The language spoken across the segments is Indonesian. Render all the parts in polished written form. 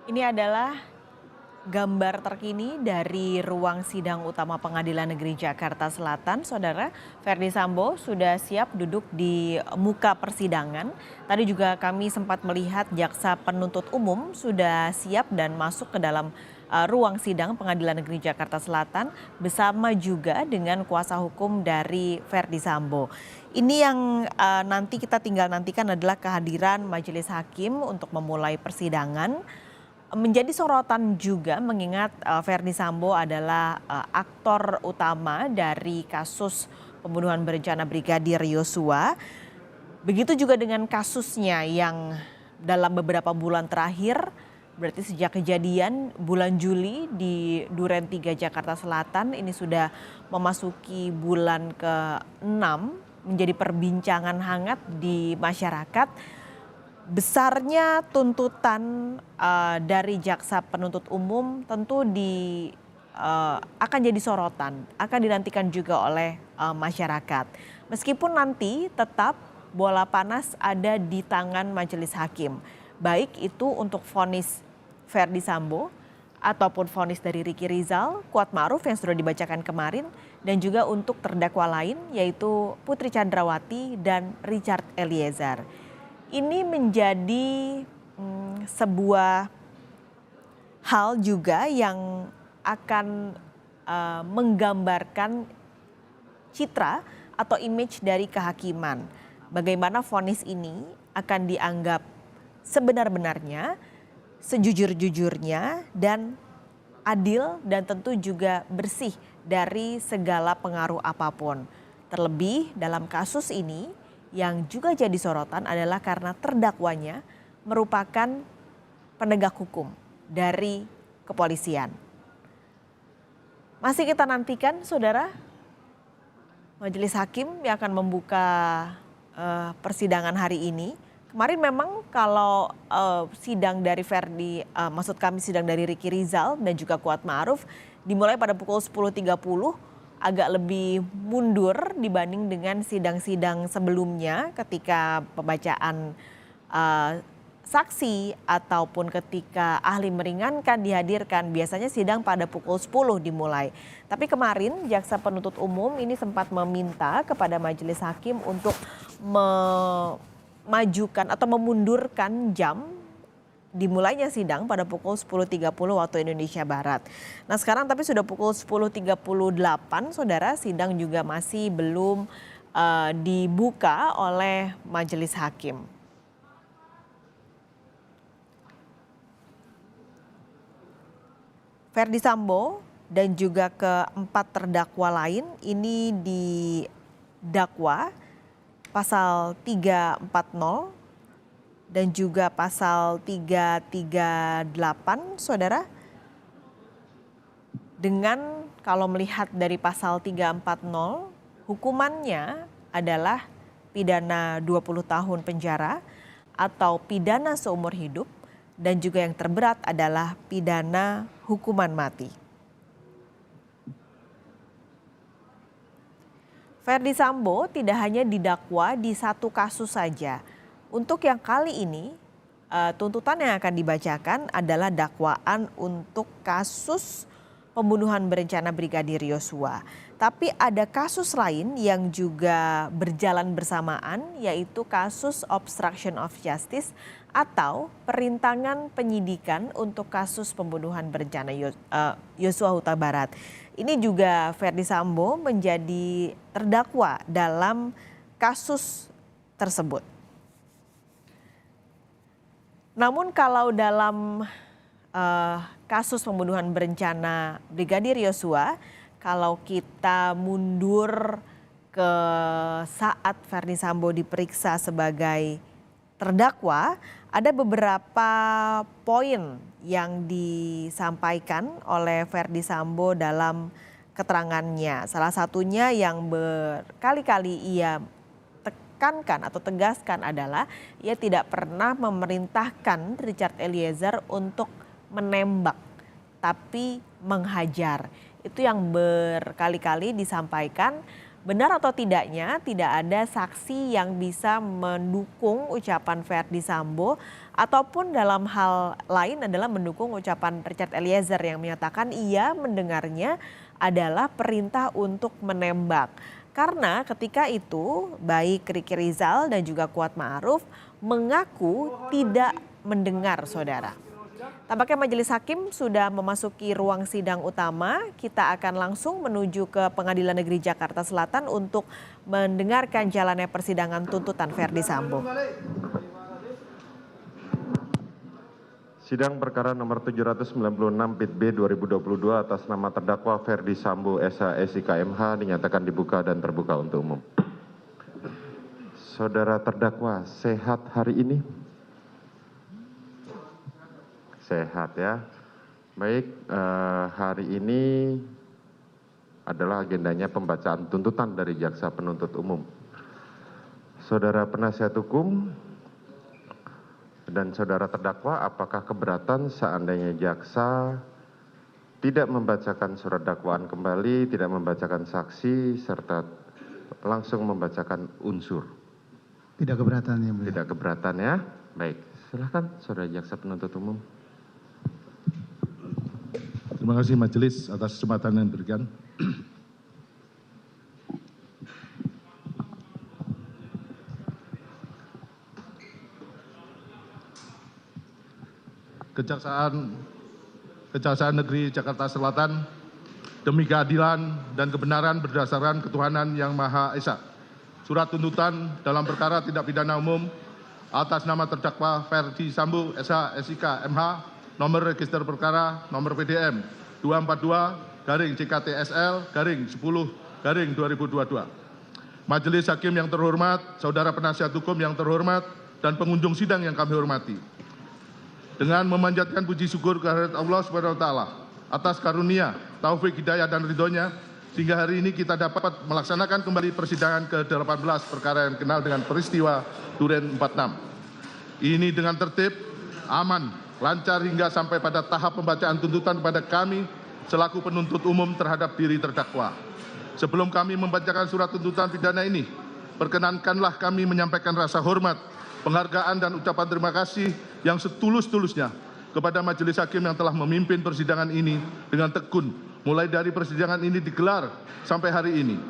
Ini adalah gambar terkini dari ruang sidang utama Pengadilan Negeri Jakarta Selatan. Saudara, Verdi Sambo sudah siap duduk di muka persidangan. Tadi juga kami sempat melihat jaksa penuntut umum sudah siap dan masuk ke dalam ruang sidang Pengadilan Negeri Jakarta Selatan bersama juga dengan kuasa hukum dari Verdi Sambo. Ini yang nanti kita tinggal nantikan adalah kehadiran majelis hakim untuk memulai persidangan. Menjadi sorotan juga mengingat Verdi Sambo adalah aktor utama dari kasus pembunuhan berencana Brigadir Yosua. Begitu juga dengan kasusnya yang dalam beberapa bulan terakhir, berarti sejak kejadian bulan Juli di Duren 3 Jakarta Selatan, ini sudah memasuki bulan ke-6, menjadi perbincangan hangat di masyarakat. Besarnya tuntutan dari jaksa penuntut umum tentu akan jadi sorotan, akan dinantikan juga oleh masyarakat. Meskipun nanti tetap bola panas ada di tangan majelis hakim, baik itu untuk vonis Verdi Sambo ataupun vonis dari Ricky Rizal, Kuat Ma'ruf yang sudah dibacakan kemarin, dan juga untuk terdakwa lain yaitu Putri Chandrawati dan Richard Eliezer. Ini menjadi sebuah hal juga yang akan menggambarkan citra atau image dari kehakiman. Bagaimana vonis ini akan dianggap sebenar-benarnya, sejujur-jujurnya, dan adil dan tentu juga bersih dari segala pengaruh apapun. Terlebih dalam kasus ini, yang juga jadi sorotan adalah karena terdakwanya merupakan penegak hukum dari kepolisian. Masih kita nantikan, saudara, majelis hakim yang akan membuka persidangan hari ini. Kemarin memang kalau sidang dari maksud kami sidang dari Ricky Rizal dan juga Kuat Ma'ruf dimulai pada pukul 10.30. Agak lebih mundur dibanding dengan sidang-sidang sebelumnya ketika pembacaan saksi ataupun ketika ahli meringankan dihadirkan. Biasanya sidang pada pukul 10 dimulai. Tapi kemarin jaksa penuntut umum ini sempat meminta kepada majelis hakim untuk memajukan atau memundurkan jam dimulainya sidang pada pukul 10.30 waktu Indonesia Barat. Nah sekarang tapi sudah pukul 10.38, saudara, sidang juga masih belum dibuka oleh majelis hakim. Verdi Sambo dan juga keempat terdakwa lain ini didakwa pasal 340 dan juga pasal 338, saudara. Dengan kalau melihat dari pasal 340, hukumannya adalah pidana 20 tahun penjara atau pidana seumur hidup, dan juga yang terberat adalah pidana hukuman mati. Verdi Sambo tidak hanya didakwa di satu kasus saja. Untuk yang kali ini, tuntutan yang akan dibacakan adalah dakwaan untuk kasus pembunuhan berencana Brigadir Yosua. Tapi ada kasus lain yang juga berjalan bersamaan, yaitu kasus obstruction of justice atau perintangan penyidikan untuk kasus pembunuhan berencana Yosua Huta Barat. Ini juga Verdi Sambo menjadi terdakwa dalam kasus tersebut. Namun kalau dalam kasus pembunuhan berencana Brigadir Yosua, kalau kita mundur ke saat Verdi Sambo diperiksa sebagai terdakwa, ada beberapa poin yang disampaikan oleh Verdi Sambo dalam keterangannya. Salah satunya yang berkali-kali ia tekankan atau tegaskan adalah ia tidak pernah memerintahkan Richard Eliezer untuk menembak, tapi menghajar. Itu yang berkali-kali disampaikan Benar atau tidaknya tidak ada saksi yang bisa mendukung ucapan Verdi Sambo ataupun dalam hal lain adalah mendukung ucapan Richard Eliezer yang menyatakan ia mendengarnya adalah perintah untuk menembak. Karena ketika itu baik Ricky Rizal dan juga Kuat Ma'ruf mengaku tidak mendengar, saudara. Tampaknya majelis hakim sudah memasuki ruang sidang utama. Kita akan langsung menuju ke Pengadilan Negeri Jakarta Selatan untuk mendengarkan jalannya persidangan tuntutan Verdi Sambo. Sidang perkara nomor 796 Pit B 2022 atas nama terdakwa Verdi Sambo SH MH dinyatakan dibuka dan terbuka untuk umum. Saudara terdakwa sehat hari ini? Sehat ya. Baik, hari ini adalah agendanya pembacaan tuntutan dari jaksa penuntut umum. Saudara penasihat hukum dan saudara terdakwa, apakah keberatan seandainya jaksa tidak membacakan surat dakwaan kembali, tidak membacakan saksi, serta langsung membacakan unsur? Tidak keberatan ya, Mulia. Tidak keberatan ya. Baik, silakan saudara jaksa penuntut umum. Terima kasih majelis atas kesempatan yang diberikan. Kejaksaan Negeri Jakarta Selatan demi keadilan dan kebenaran berdasarkan ketuhanan yang Maha Esa. Surat tuntutan dalam perkara tindak pidana umum atas nama terdakwa Verdi Sambo SH MH nomor register perkara nomor PDM 242-JKTSL-10-2022. Majelis hakim yang terhormat, saudara penasihat hukum yang terhormat, dan pengunjung sidang yang kami hormati. Dengan memanjatkan puji syukur kehadirat Allah SWT atas karunia, taufik, hidayah, dan ridhonya, sehingga hari ini kita dapat melaksanakan kembali persidangan ke-18 perkara yang dikenal dengan peristiwa Duren 46. Ini dengan tertib, aman, lancar hingga sampai pada tahap pembacaan tuntutan kepada kami selaku penuntut umum terhadap diri terdakwa. Sebelum kami membacakan surat tuntutan pidana ini, perkenankanlah kami menyampaikan rasa hormat, penghargaan dan ucapan terima kasih yang setulus-tulusnya kepada majelis hakim yang telah memimpin persidangan ini dengan tekun, mulai dari persidangan ini digelar sampai hari ini.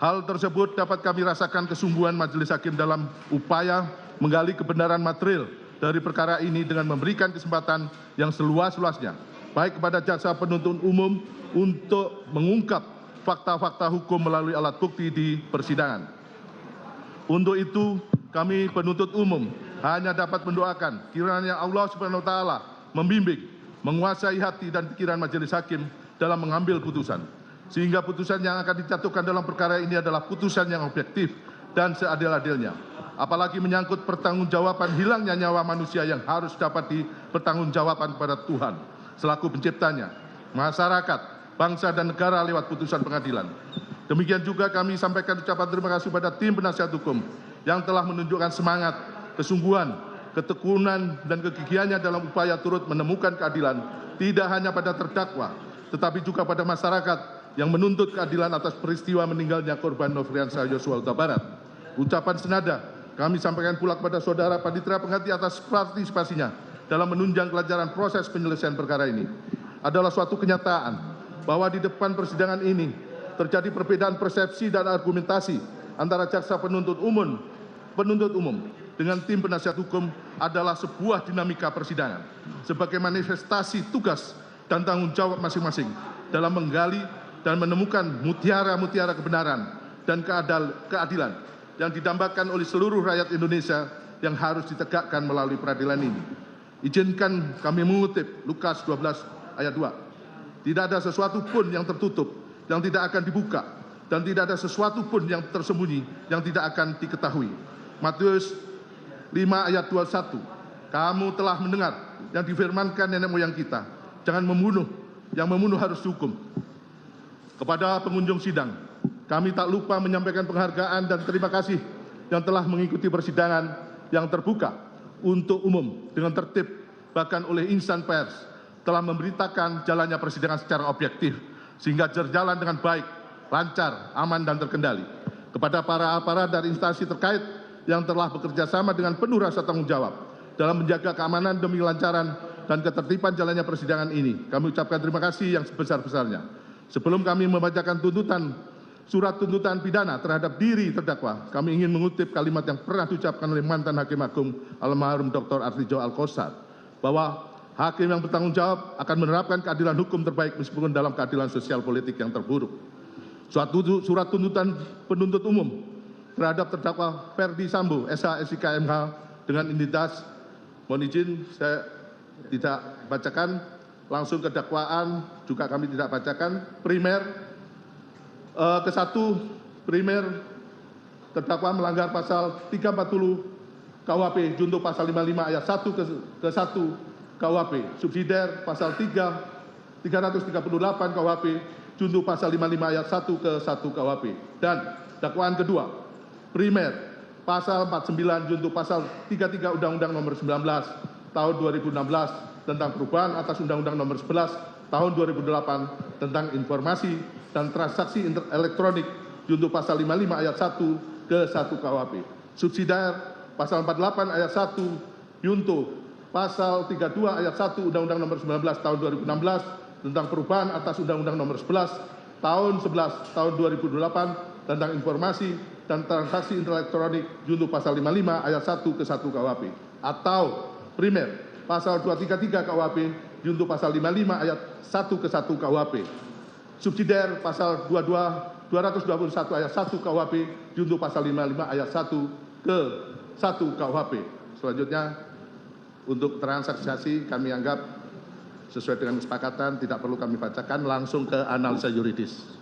Hal tersebut dapat kami rasakan kesungguhan majelis hakim dalam upaya menggali kebenaran material dari perkara ini dengan memberikan kesempatan yang seluas-luasnya, baik kepada jaksa penuntut umum untuk mengungkap fakta-fakta hukum melalui alat bukti di persidangan. Untuk itu, kami penuntut umum hanya dapat mendoakan kiranya Allah SWT membimbing, menguasai hati dan pikiran majelis hakim dalam mengambil putusan, sehingga putusan yang akan dijatuhkan dalam perkara ini adalah putusan yang objektif dan seadil-adilnya. Apalagi menyangkut pertanggungjawaban hilangnya nyawa manusia yang harus dapat dipertanggungjawaban kepada Tuhan selaku penciptanya, masyarakat, bangsa dan negara lewat putusan pengadilan. Demikian juga kami sampaikan ucapan terima kasih pada tim penasihat hukum yang telah menunjukkan semangat, kesungguhan, ketekunan dan kegigihannya dalam upaya turut menemukan keadilan tidak hanya pada terdakwa tetapi juga pada masyarakat yang menuntut keadilan atas peristiwa meninggalnya korban Nofriansah Yosua Huta Barat. Ucapan senada kami sampaikan pula kepada saudara Panitera Pengganti atas partisipasinya dalam menunjang kelancaran proses penyelesaian perkara ini. Adalah suatu kenyataan bahwa di depan persidangan ini terjadi perbedaan persepsi dan argumentasi antara jaksa penuntut umum dengan tim penasihat hukum adalah sebuah dinamika persidangan sebagai manifestasi tugas dan tanggung jawab masing-masing dalam menggali dan menemukan mutiara-mutiara kebenaran dan keadilan yang didambakan oleh seluruh rakyat Indonesia yang harus ditegakkan melalui peradilan ini. Izinkan kami mengutip Lukas 12 ayat 2. Tidak ada sesuatu pun yang tertutup, yang tidak akan dibuka, dan tidak ada sesuatu pun yang tersembunyi, yang tidak akan diketahui. Matius 5 ayat 21. Kamu telah mendengar yang difirmankan nenek moyang kita. Jangan membunuh, yang membunuh harus dihukum. Kepada pengunjung sidang, kami tak lupa menyampaikan penghargaan dan terima kasih yang telah mengikuti persidangan yang terbuka untuk umum dengan tertib, bahkan oleh insan pers telah memberitakan jalannya persidangan secara objektif sehingga berjalan dengan baik lancar, aman, dan terkendali. Kepada para aparat dan instansi terkait yang telah bekerja sama dengan penuh rasa tanggung jawab dalam menjaga keamanan demi kelancaran dan ketertiban jalannya persidangan ini, kami ucapkan terima kasih yang sebesar-besarnya. Sebelum kami membacakan surat tuntutan pidana terhadap diri terdakwa, kami ingin mengutip kalimat yang pernah diucapkan oleh mantan Hakim Agung almarhum Dr. Artijo Alkostar, bahwa hakim yang bertanggung jawab akan menerapkan keadilan hukum terbaik meskipun dalam keadilan sosial politik yang terburuk. Surat tuntutan penuntut umum terhadap terdakwa Ferdi Sambo, SH, SIK, MH dengan identitas, mohon izin saya tidak bacakan, langsung ke dakwaan juga kami tidak bacakan. Primer, primer terdakwa melanggar pasal 340 KUHP junto pasal 55 ayat 1 ke 1 KUHP, subsidiar pasal 338 KUHP junto pasal 55 ayat 1 ke 1 KUHP. Dan dakwaan kedua, primer pasal 49 junto pasal 33 Undang-Undang Nomor 19 Tahun 2016 tentang perubahan atas Undang-Undang Nomor 11 Tahun 2008 tentang informasi dan transaksi elektronik junto pasal 55 ayat 1 ke 1 KUHP. Subsidiar pasal 48 ayat 1 junto pasal 32 ayat 1 Undang-Undang Nomor 19 Tahun 2016 tentang perubahan atas Undang-Undang Nomor 11 Tahun 11 Tahun 2008 tentang informasi dan transaksi elektronik junto pasal 55 ayat 1 ke 1 KUHP. Atau primer pasal 233 KUHP junto pasal 55 ayat 1 ke 1 KUHP. Subsidiar pasal 221 ayat 1 KUHP junto pasal 55 ayat 1 ke 1 KUHP. Selanjutnya untuk transaksi kami anggap sesuai dengan kesepakatan tidak perlu kami bacakan, langsung ke analisa yuridis.